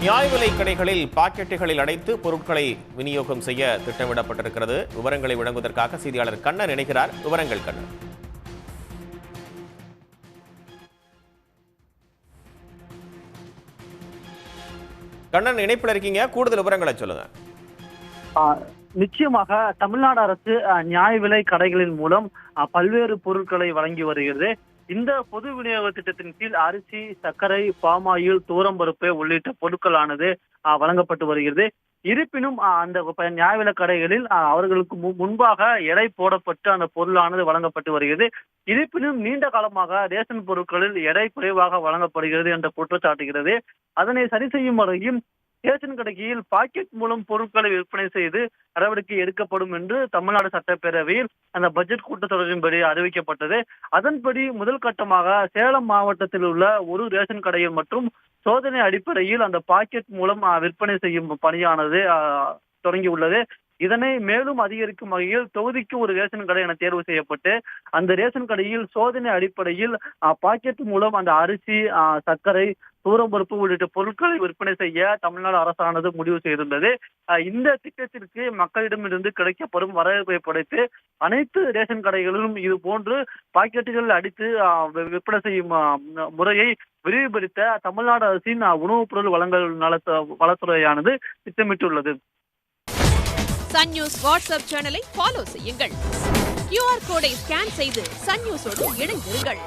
நியாய விலைக் கடைகளில் பாக்கெட்டுகளில் அடைத்து பொருட்களை விநியோகம் செய்ய திட்டமிடப்பட்டிருக்கிறது. விவரங்களை வழங்குவதற்காக செய்தியாளர் கண்ணன் இணைகிறார். விவரங்கள் கண்ணன். கண்ணன் இணைப்பில் இருக்கீங்க, கூடுதல் விவரங்களை சொல்லுங்க. நிச்சயமாக தமிழ்நாடு அரசு நியாய விலை கடைகளின் மூலம் பல்வேறு பொருட்களை வழங்கி வருகிறது. இந்த பொது விநியோக திட்டத்தின் கீழ் அரிசி, சர்க்கரை, பாமாயில், தூரம்பருப்பு உள்ளிட்ட பொருட்களானது வழங்கப்பட்டு வருகிறது. இருப்பினும் அந்த நியாய விலை கடைகளில் அவர்களுக்கு முன்பாக எடை போடப்பட்டு அந்த பொருளானது வழங்கப்பட்டு வருகிறது. இருப்பினும் நீண்ட காலமாக ரேஷன் பொருட்களில் எடை குறைவாக வழங்கப்படுகிறது என்ற குற்றச்சாட்டுகிறது. அதனை சரி செய்யும் வரையும் ரேஷன் கடையில் பாக்கெட் மூலம் பொருட்களை விற்பனை செய்து நடவடிக்கை எடுக்கப்படும் என்று தமிழ்நாடு சட்டப்பேரவையில் அந்த பட்ஜெட் கூட்டத்தொடரின்படி அறிவிக்கப்பட்டது. அதன்படி முதல் கட்டமாக சேலம் மாவட்டத்தில் உள்ள ஒரு ரேஷன் கடையில் மற்றும் சோதனை அடிப்படையில் அந்த பாக்கெட் மூலம் விற்பனை செய்யும் பணியானது தொடங்கியுள்ளது. இதனை மேலும் அதிகரிக்கும் வகையில் தொகுதிக்கு ஒரு ரேஷன் கடை என தேர்வு செய்யப்பட்டு அந்த ரேஷன் கடையில் சோதனை அடிப்படையில் பாக்கெட் மூலம் அந்த அரிசி, சர்க்கரை, தூரம்பருப்பு உள்ளிட்ட பொருட்களை விற்பனை செய்ய தமிழ்நாடு அரசானது முடிவு செய்துள்ளது. இந்த திட்டத்திற்கு மக்களிடமிருந்து கிடைக்கப்படும் வரவேற்பை படைத்து அனைத்து ரேஷன் கடைகளிலும் இது போன்று பாக்கெட்டுகள் அடித்து விற்பனை செய்யும் முறையை விரிவுபடுத்த தமிழ்நாடு அரசின் உணவுப் பொருள் வழங்கல் வளத்துறையானது திட்டமிட்டுள்ளது. சன் நியூஸ் வாட்ஸ்அப் சேனலை ஃபாலோ செய்யுங்கள். QR கோடை ஸ்கேன் செய்து சன் நியூஸோடு இணைந்திருங்கள்.